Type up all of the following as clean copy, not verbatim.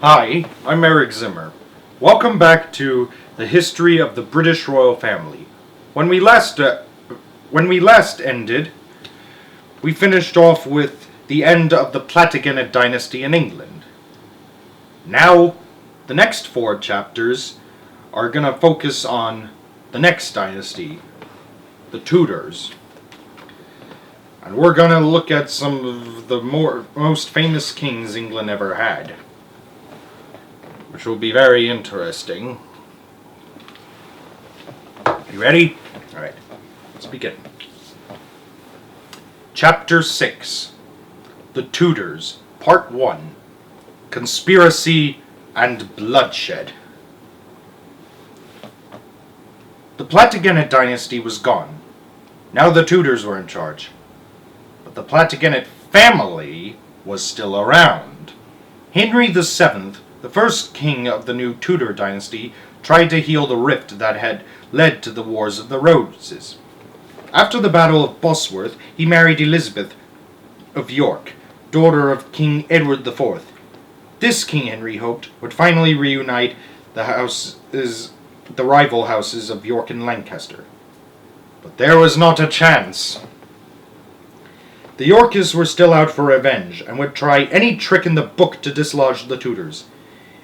Hi, I'm Eric Zimmer. Welcome back to the history of the British royal family. When we last ended, we finished off with the end of the Plantagenet dynasty in England. Now, the next 4 chapters are going to focus on the next dynasty, the Tudors. And we're going to look at some of the most famous kings England ever had, which will be very interesting. You ready? Alright, let's begin. Chapter 6, The Tudors, Part 1, Conspiracy and Bloodshed. The Plantagenet dynasty was gone. Now the Tudors were in charge. But the Plantagenet family was still around. Henry VII, the first king of the new Tudor dynasty, tried to heal the rift that had led to the Wars of the Roses. After the Battle of Bosworth, he married Elizabeth of York, daughter of King Edward IV. This King Henry hoped would finally reunite the rival houses of York and Lancaster. But there was not a chance. The Yorkists were still out for revenge and would try any trick in the book to dislodge the Tudors.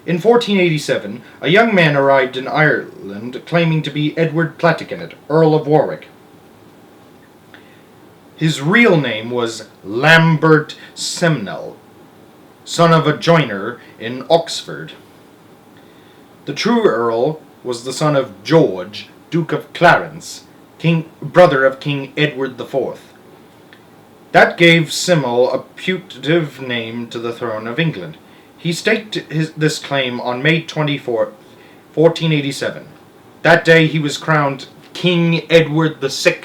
In 1487, a young man arrived in Ireland claiming to be Edward Plantagenet, Earl of Warwick. His real name was Lambert Simnel, son of a joiner in Oxford. The true Earl was the son of George, Duke of Clarence, brother of King Edward IV. That gave Simnel a putative name to the throne of England. He staked this claim on May 24, 1487. That day he was crowned King Edward VI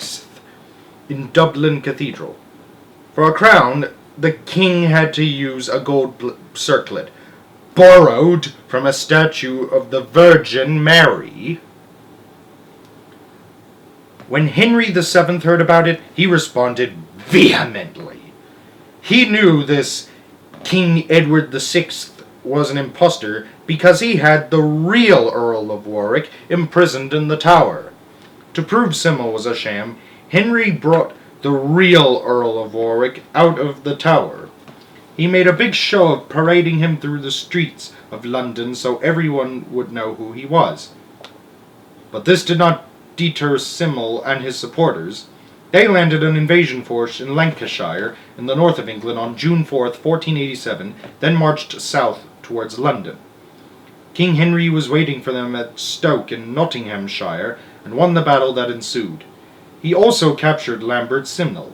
in Dublin Cathedral. For a crown, the king had to use a gold circlet, borrowed from a statue of the Virgin Mary. When Henry VII heard about it, he responded vehemently. He knew this King Edward VI was an impostor because he had the real Earl of Warwick imprisoned in the Tower. To prove Simnel was a sham, Henry brought the real Earl of Warwick out of the Tower. He made a big show of parading him through the streets of London so everyone would know who he was. But this did not deter Simnel and his supporters. They landed an invasion force in Lancashire, in the north of England, on June 4, 1487, then marched south towards London. King Henry was waiting for them at Stoke in Nottinghamshire, and won the battle that ensued. He also captured Lambert Simnel.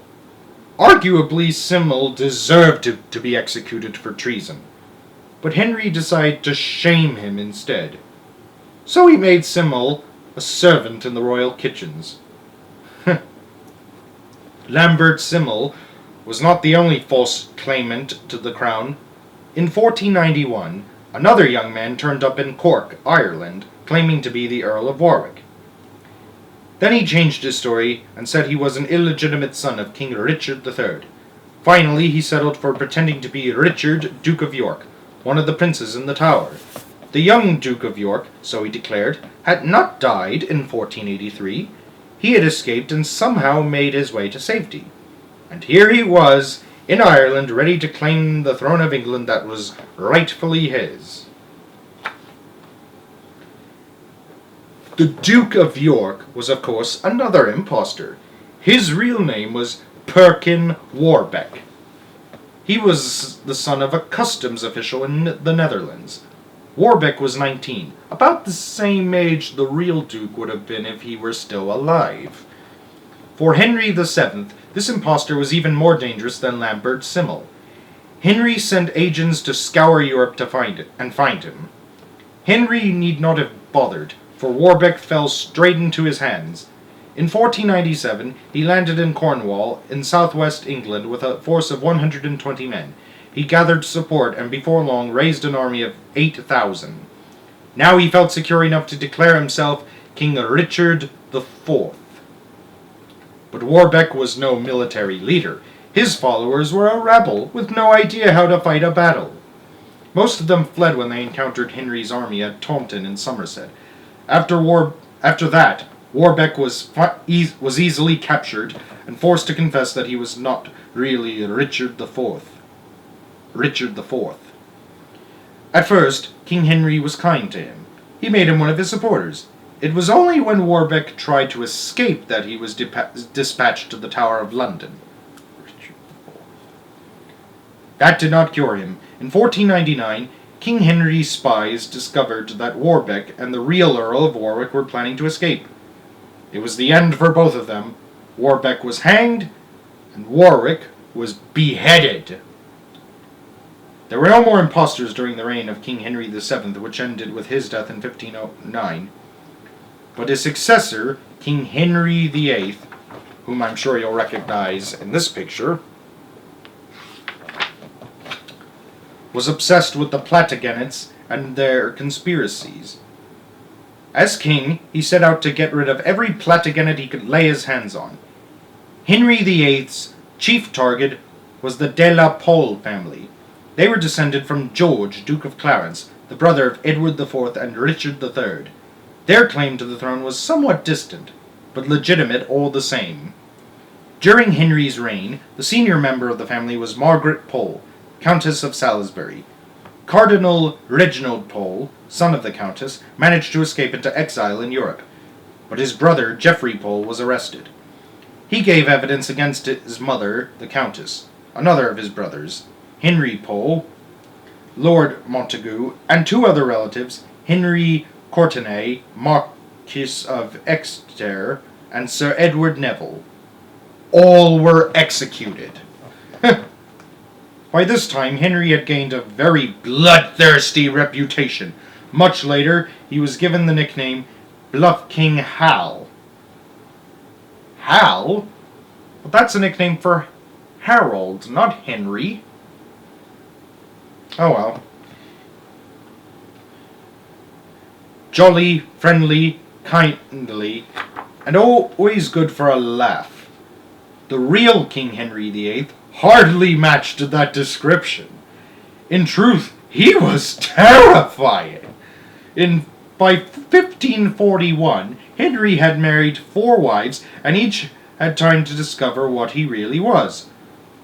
Arguably, Simnel deserved to be executed for treason, but Henry decided to shame him instead. So he made Simnel a servant in the royal kitchens. Lambert Simnel was not the only false claimant to the crown. In 1491, another young man turned up in Cork, Ireland, claiming to be the Earl of Warwick. Then he changed his story and said he was an illegitimate son of King Richard III. Finally, he settled for pretending to be Richard, Duke of York, one of the princes in the Tower. The young Duke of York, so he declared, had not died in 1483. He had escaped and somehow made his way to safety. And here he was, in Ireland, ready to claim the throne of England that was rightfully his. The Duke of York was, of course, another impostor. His real name was Perkin Warbeck. He was the son of a customs official in the Netherlands. Warbeck was 19, about the same age the real Duke would have been if he were still alive. For Henry VII, this impostor was even more dangerous than Lambert Simnel. Henry sent agents to scour Europe to find him. Henry need not have bothered, for Warbeck fell straight into his hands. In 1497, he landed in Cornwall, in southwest England, with a force of 120 men. He gathered support and before long raised an army of 8,000. Now he felt secure enough to declare himself King Richard IV. But Warbeck was no military leader. His followers were a rabble with no idea how to fight a battle. Most of them fled when they encountered Henry's army at Taunton in Somerset. After that, Warbeck was easily captured and forced to confess that he was not really Richard the Fourth. At first, King Henry was kind to him. He made him one of his supporters. It was only when Warbeck tried to escape that he was dispatched to the Tower of London. That did not cure him. In 1499, King Henry's spies discovered that Warbeck and the real Earl of Warwick were planning to escape. It was the end for both of them. Warbeck was hanged, and Warwick was beheaded. There were no more impostors during the reign of King Henry VII, which ended with his death in 1509. But his successor, King Henry VIII, whom I'm sure you'll recognize in this picture, was obsessed with the Plantagenets and their conspiracies. As king, he set out to get rid of every Plantagenet he could lay his hands on. Henry VIII's chief target was the de la Pole family. They were descended from George, Duke of Clarence, the brother of Edward IV and Richard III. Their claim to the throne was somewhat distant, but legitimate all the same. During Henry's reign, the senior member of the family was Margaret Pole, Countess of Salisbury. Cardinal Reginald Pole, son of the Countess, managed to escape into exile in Europe, but his brother, Geoffrey Pole, was arrested. He gave evidence against his mother, the Countess, another of his brothers, Henry Pole, Lord Montagu, and two other relatives, Henry Courtenay, Marquis of Exeter, and Sir Edward Neville. All were executed. By this time, Henry had gained a very bloodthirsty reputation. Much later, he was given the nickname Bluff King Hal. Hal? Well, that's a nickname for Harold, not Henry. Oh well. Jolly, friendly, kindly, and always good for a laugh. The real King Henry VIII hardly matched that description. In truth, he was terrifying. By 1541, Henry had married 4 wives, and each had time to discover what he really was.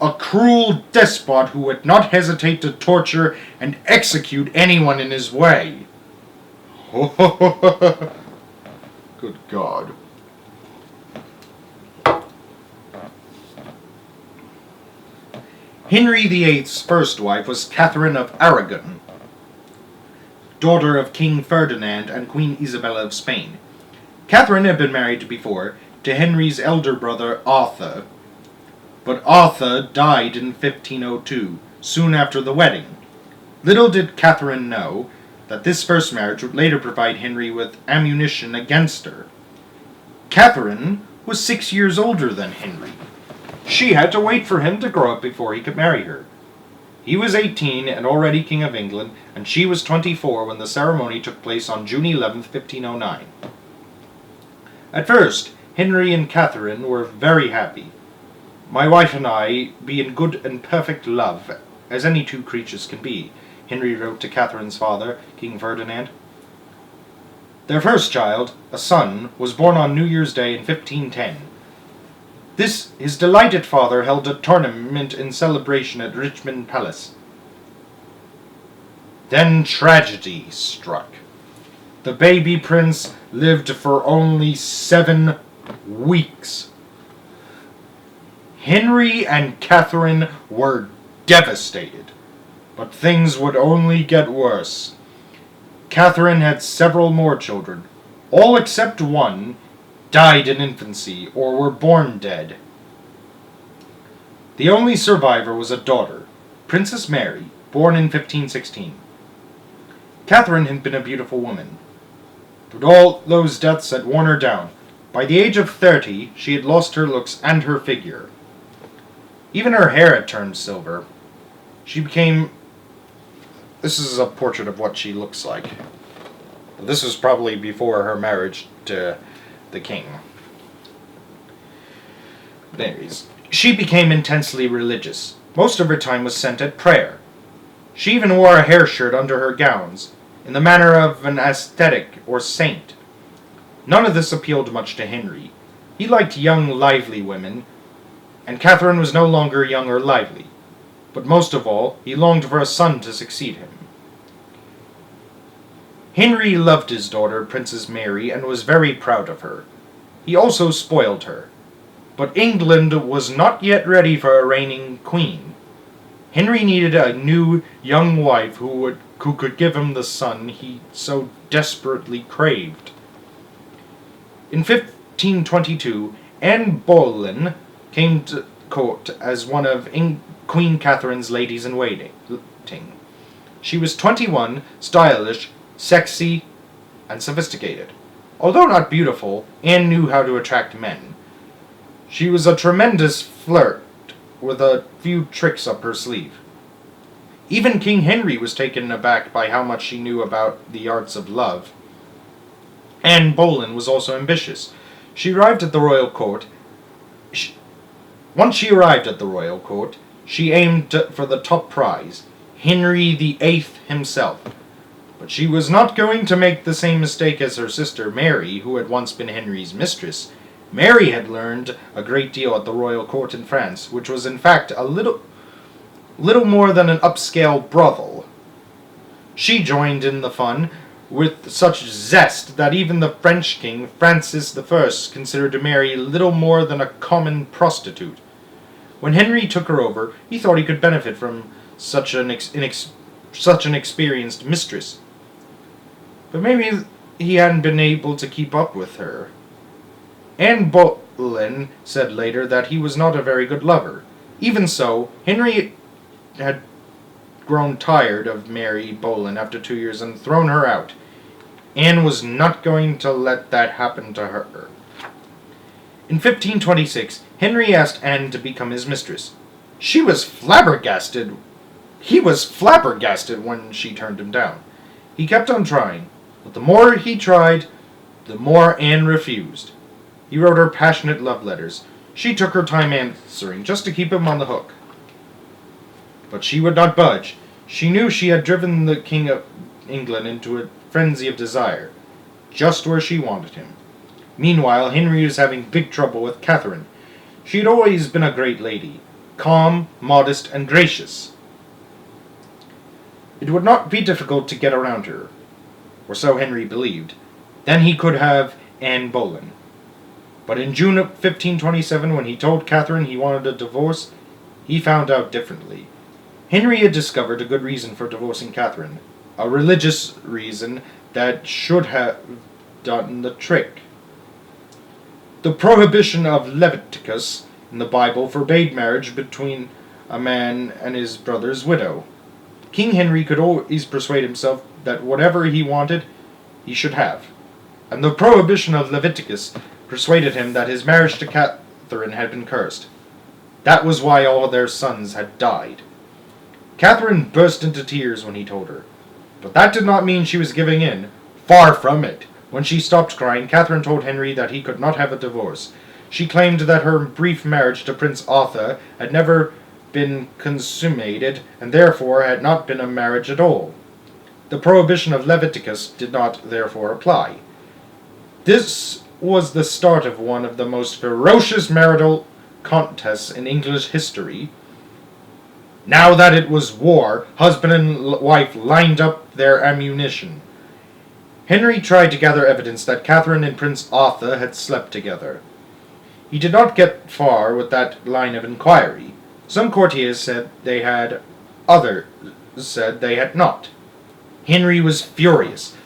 A cruel despot who would not hesitate to torture and execute anyone in his way. Good God. Henry VIII's first wife was Catherine of Aragon, daughter of King Ferdinand and Queen Isabella of Spain. Catherine had been married before to Henry's elder brother Arthur, but Arthur died in 1502, soon after the wedding. Little did Catherine know that this first marriage would later provide Henry with ammunition against her. Catherine was 6 years older than Henry. She had to wait for him to grow up before he could marry her. He was 18 and already King of England, and she was 24 when the ceremony took place on June 11, 1509. At first, Henry and Catherine were very happy. "My wife and I be in good and perfect love, as any two creatures can be," Henry wrote to Catherine's father, King Ferdinand. Their first child, a son, was born on New Year's Day in 1510. His delighted father held a tournament in celebration at Richmond Palace. Then tragedy struck. The baby prince lived for only 7 weeks. Henry and Catherine were devastated, but things would only get worse. Catherine had several more children. All except one died in infancy or were born dead. The only survivor was a daughter, Princess Mary, born in 1516. Catherine had been a beautiful woman, but all those deaths had worn her down. By the age of 30, she had lost her looks and her figure. Even her hair had turned silver. This is a portrait of what she looks like. This was probably before her marriage to the king. Anyways, she became intensely religious. Most of her time was spent at prayer. She even wore a hair shirt under her gowns, in the manner of an ascetic or saint. None of this appealed much to Henry. He liked young, lively women, and Catherine was no longer young or lively. But most of all, he longed for a son to succeed him. Henry loved his daughter, Princess Mary, and was very proud of her. He also spoiled her. But England was not yet ready for a reigning queen. Henry needed a new, young wife who could give him the son he so desperately craved. In 1522, Anne Boleyn came to court as one of Queen Catherine's ladies-in-waiting. She was 21, stylish, sexy, and sophisticated. Although not beautiful, Anne knew how to attract men. She was a tremendous flirt with a few tricks up her sleeve. Even King Henry was taken aback by how much she knew about the arts of love. Anne Boleyn was also ambitious. Once she arrived at the royal court, she aimed for the top prize, Henry VIII himself. But she was not going to make the same mistake as her sister Mary, who had once been Henry's mistress. Mary had learned a great deal at the royal court in France, which was in fact a little more than an upscale brothel. She joined in the fun with such zest that even the French king, Francis I, considered Mary little more than a common prostitute. When Henry took her over, he thought he could benefit from such an experienced mistress. But maybe he hadn't been able to keep up with her. Anne Boleyn said later that he was not a very good lover. Even so, Henry had grown tired of Mary Boleyn after 2 years and thrown her out. Anne was not going to let that happen to her. In 1526, Henry asked Anne to become his mistress. He was flabbergasted when she turned him down. He kept on trying, but the more he tried, the more Anne refused. He wrote her passionate love letters. She took her time answering, just to keep him on the hook. But she would not budge. She knew she had driven the King of England into a frenzy of desire, just where she wanted him. Meanwhile, Henry was having big trouble with Catherine. She had always been a great lady, calm, modest, and gracious. It would not be difficult to get around her, or so Henry believed. Then he could have Anne Boleyn. But in June of 1527, when he told Catherine he wanted a divorce, he found out differently. Henry had discovered a good reason for divorcing Catherine, a religious reason that should have done the trick. The Prohibition of Leviticus in the Bible forbade marriage between a man and his brother's widow. King Henry could always persuade himself that whatever he wanted, he should have. And the Prohibition of Leviticus persuaded him that his marriage to Catherine had been cursed. That was why all their sons had died. Catherine burst into tears when he told her. But that did not mean she was giving in. Far from it. When she stopped crying, Catherine told Henry that he could not have a divorce. She claimed that her brief marriage to Prince Arthur had never been consummated, and therefore had not been a marriage at all. The Prohibition of Leviticus did not therefore apply. This was the start of one of the most ferocious marital contests in English history. Now that it was war, husband and wife lined up their ammunition. Henry tried to gather evidence that Catherine and Prince Arthur had slept together. He did not get far with that line of inquiry. Some courtiers said they had, others said they had not. Henry was furious,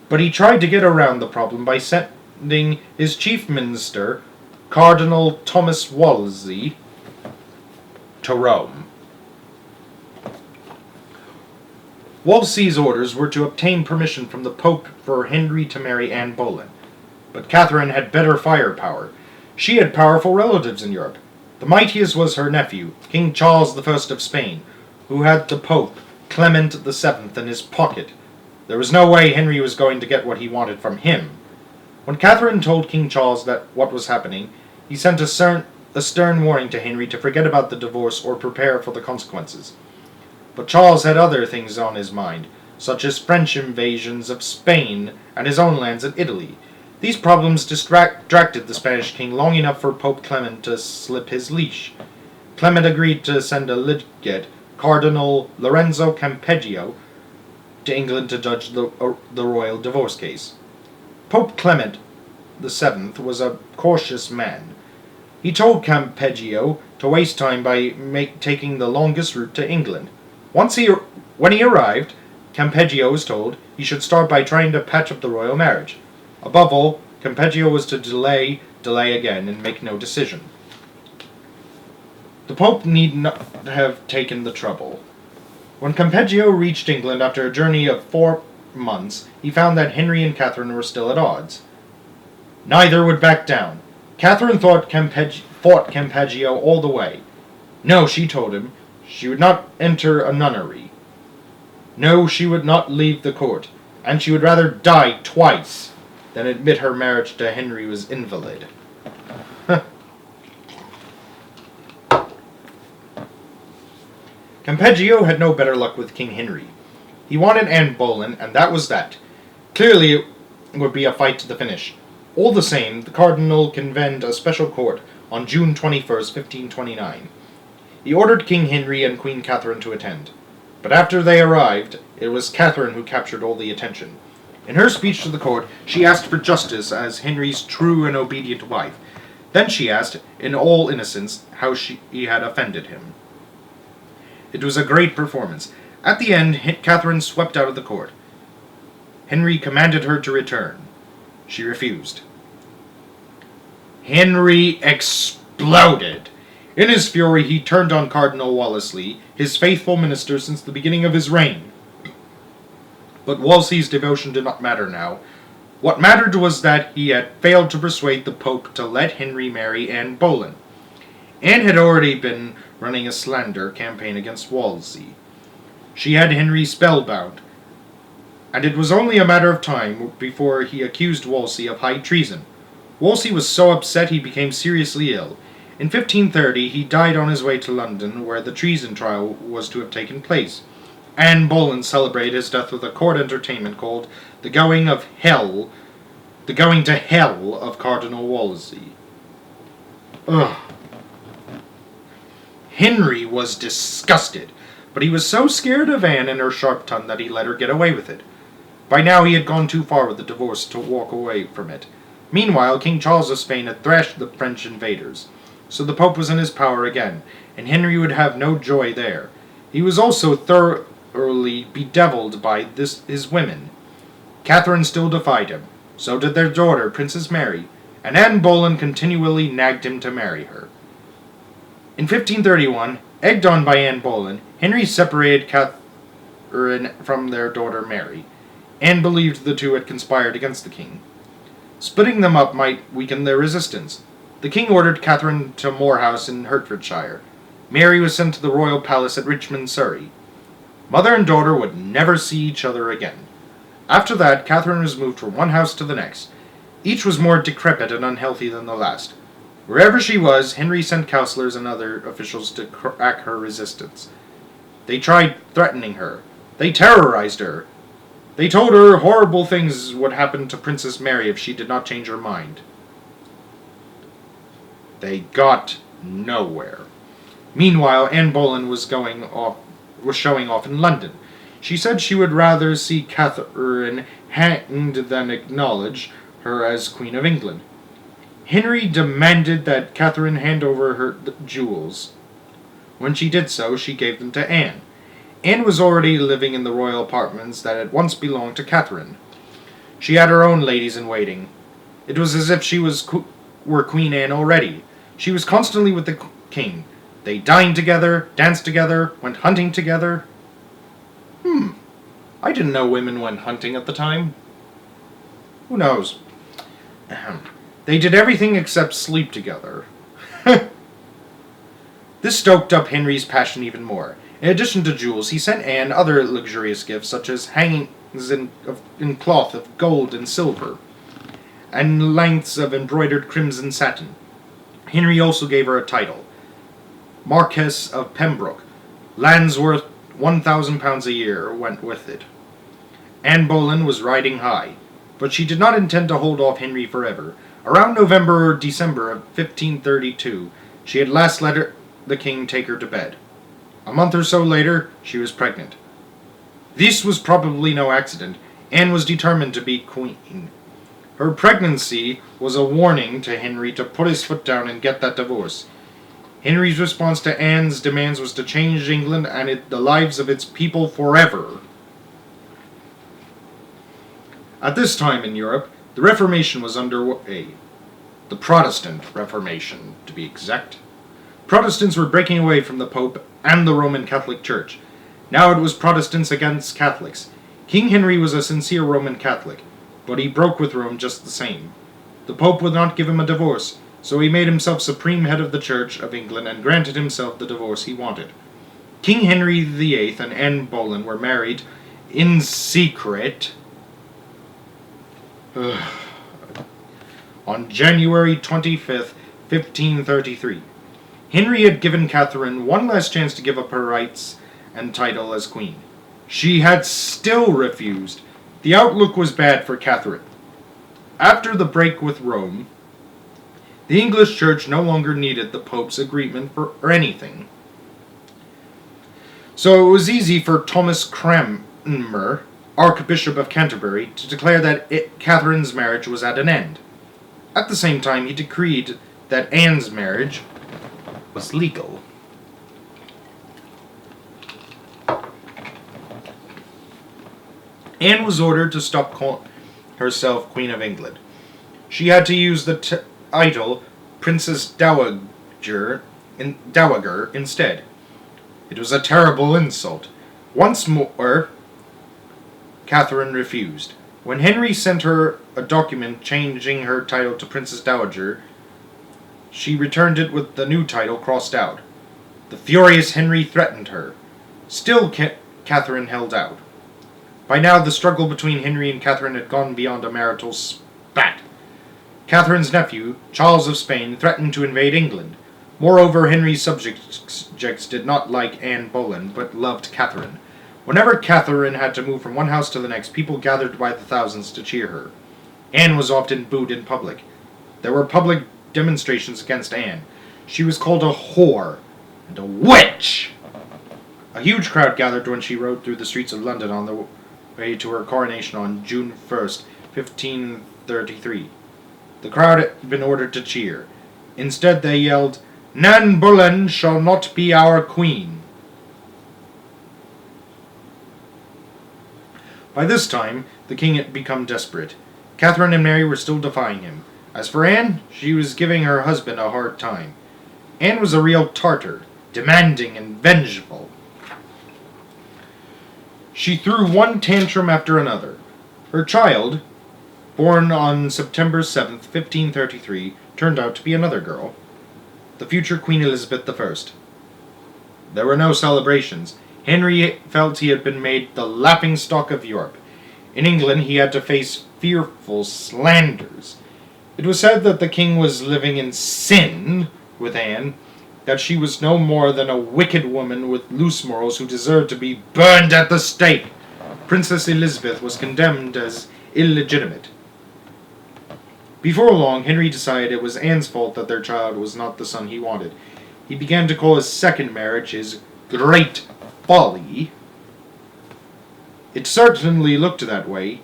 but he tried to get around the problem by sending his chief minister, Cardinal Thomas Wolsey, to Rome. Wolsey's orders were to obtain permission from the Pope for Henry to marry Anne Boleyn. But Catherine had better firepower. She had powerful relatives in Europe. The mightiest was her nephew, King Charles I of Spain, who had the Pope, Clement VII, in his pocket. There was no way Henry was going to get what he wanted from him. When Catherine told King Charles that what was happening, he sent a stern warning to Henry to forget about the divorce or prepare for the consequences. But Charles had other things on his mind, such as French invasions of Spain and his own lands in Italy. These problems distracted the Spanish king long enough for Pope Clement to slip his leash. Clement agreed to send a legate, Cardinal Lorenzo Campeggio, to England to judge the royal divorce case. Pope Clement VII was a cautious man. He told Campeggio to waste time by taking the longest route to England. When he arrived, Campeggio was told he should start by trying to patch up the royal marriage. Above all, Campeggio was to delay again, and make no decision. The Pope need not have taken the trouble. When Campeggio reached England after a journey of 4 months, he found that Henry and Catherine were still at odds. Neither would back down. Catherine fought Campeggio all the way. No, she told him, she would not enter a nunnery. No, she would not leave the court, and she would rather die twice than admit her marriage to Henry was invalid. Campeggio had no better luck with King Henry. He wanted Anne Boleyn, and that was that. Clearly it would be a fight to the finish. All the same, the cardinal convened a special court on June 21st, 1529. He ordered King Henry and Queen Catherine to attend. But after they arrived, it was Catherine who captured all the attention. In her speech to the court, she asked for justice as Henry's true and obedient wife. Then she asked, in all innocence, how he had offended him. It was a great performance. At the end, Catherine swept out of the court. Henry commanded her to return. She refused. Henry exploded. In his fury, he turned on Cardinal Wolsey, his faithful minister since the beginning of his reign. But Wolsey's devotion did not matter now. What mattered was that he had failed to persuade the Pope to let Henry marry Anne Boleyn. Anne had already been running a slander campaign against Wolsey. She had Henry spellbound, and it was only a matter of time before he accused Wolsey of high treason. Wolsey was so upset he became seriously ill. In 1530 he died on his way to London, where the treason trial was to have taken place. Anne Boleyn celebrated his death with a court entertainment called The Going to Hell of Cardinal Wolsey. Ugh. Henry was disgusted, but he was so scared of Anne and her sharp tongue that he let her get away with it. By now he had gone too far with the divorce to walk away from it. Meanwhile, King Charles of Spain had thrashed the French invaders, so the Pope was in his power again, and Henry would have no joy there. He was also thoroughly bedeviled by his women. Catherine still defied him, so did their daughter, Princess Mary, and Anne Boleyn continually nagged him to marry her. In 1531, egged on by Anne Boleyn, Henry separated Catherine from their daughter Mary. Anne believed the two had conspired against the king. Splitting them up might weaken their resistance. The king ordered Catherine to Moor House in Hertfordshire. Mary was sent to the royal palace at Richmond, Surrey. Mother and daughter would never see each other again. After that, Catherine was moved from one house to the next. Each was more decrepit and unhealthy than the last. Wherever she was, Henry sent counselors and other officials to crack her resistance. They tried threatening her. They terrorized her. They told her horrible things would happen to Princess Mary if she did not change her mind. They got nowhere. Meanwhile, Anne Boleyn was showing off in London. She said she would rather see Catherine hanged than acknowledge her as Queen of England. Henry demanded that Catherine hand over her jewels. When she did so, she gave them to Anne. Anne was already living in the royal apartments that had once belonged to Catherine. She had her own ladies-in-waiting. It was as if she were Queen Anne already. She was constantly with the king. They dined together, danced together, went hunting together. I didn't know women went hunting at the time. Who knows? They did everything except sleep together. This stoked up Henry's passion even more. In addition to jewels, he sent Anne other luxurious gifts, such as hangings in cloth of gold and silver, and lengths of embroidered crimson satin. Henry also gave her a title, Marquess of Pembroke, lands worth £1,000 a year went with it. Anne Boleyn was riding high, but she did not intend to hold off Henry forever. Around November or December of 1532, she had last let the king take her to bed. A month or so later, she was pregnant. This was probably no accident. Anne was determined to be queen. Her pregnancy was a warning to Henry to put his foot down and get that divorce. Henry's response to Anne's demands was to change England and the lives of its people forever. At this time in Europe, the Reformation was underway. The Protestant Reformation, to be exact. Protestants were breaking away from the Pope and the Roman Catholic Church. Now it was Protestants against Catholics. King Henry was a sincere Roman Catholic, but he broke with Rome just the same. The Pope would not give him a divorce, so he made himself supreme head of the Church of England and granted himself the divorce he wanted. King Henry VIII and Anne Boleyn were married in secret on January 25th, 1533. Henry had given Catherine one last chance to give up her rights and title as queen. She had still refused. The outlook was bad for Catherine. After the break with Rome, the English Church no longer needed the Pope's agreement for anything. So it was easy for Thomas Cranmer, Archbishop of Canterbury, to declare that Catherine's marriage was at an end. At the same time, he decreed that Anne's marriage was legal. Anne was ordered to stop calling herself Queen of England. She had to use the title Princess Dowager instead. It was a terrible insult. Once more, Catherine refused. When Henry sent her a document changing her title to Princess Dowager, she returned it with the new title crossed out. The furious Henry threatened her. Still, Catherine held out. By now, the struggle between Henry and Catherine had gone beyond a marital spat. Catherine's nephew, Charles of Spain, threatened to invade England. Moreover, Henry's subjects did not like Anne Boleyn, but loved Catherine. Whenever Catherine had to move from one house to the next, people gathered by the thousands to cheer her. Anne was often booed in public. There were public demonstrations against Anne. She was called a whore and a witch. A huge crowd gathered when she rode through the streets of London on the way to her coronation on June 1st, 1533. The crowd had been ordered to cheer. Instead, they yelled, "Nan Boleyn shall not be our queen." By this time, the king had become desperate. Catherine and Mary were still defying him. As for Anne, she was giving her husband a hard time. Anne was a real Tartar, demanding and vengeful. She threw one tantrum after another. Her child, born on September 7th, 1533, turned out to be another girl, the future Queen Elizabeth I. There were no celebrations. Henry felt he had been made the laughingstock of Europe. In England, he had to face fearful slanders. It was said that the king was living in sin with Anne, that she was no more than a wicked woman with loose morals who deserved to be burned at the stake. Princess Elizabeth was condemned as illegitimate. Before long, Henry decided it was Anne's fault that their child was not the son he wanted. He began to call his second marriage his great folly. It certainly looked that way.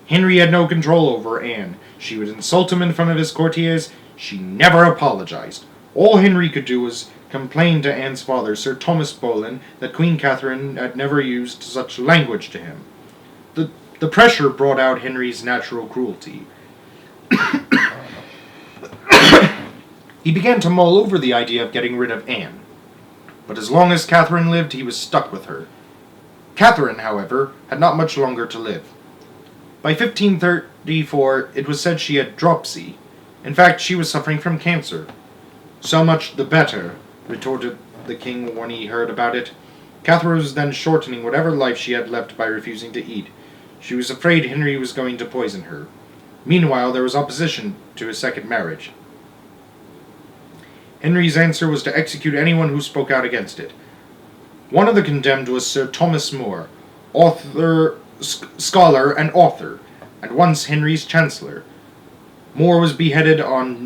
Henry had no control over Anne. She would insult him in front of his courtiers. She never apologized. All Henry could do was complain to Anne's father, Sir Thomas Boleyn, that Queen Catherine had never used such language to him. The pressure brought out Henry's natural cruelty. He began to mull over the idea of getting rid of Anne. But as long as Catherine lived, he was stuck with her. Catherine, however, had not much longer to live. By 1534, it was said she had dropsy. In fact, she was suffering from cancer. "So much the better," retorted the king when he heard about it. Catherine was then shortening whatever life she had left by refusing to eat. She was afraid Henry was going to poison her. Meanwhile, there was opposition to his second marriage. Henry's answer was to execute anyone who spoke out against it. One of the condemned was Sir Thomas More, scholar and author, and once Henry's chancellor. More was beheaded on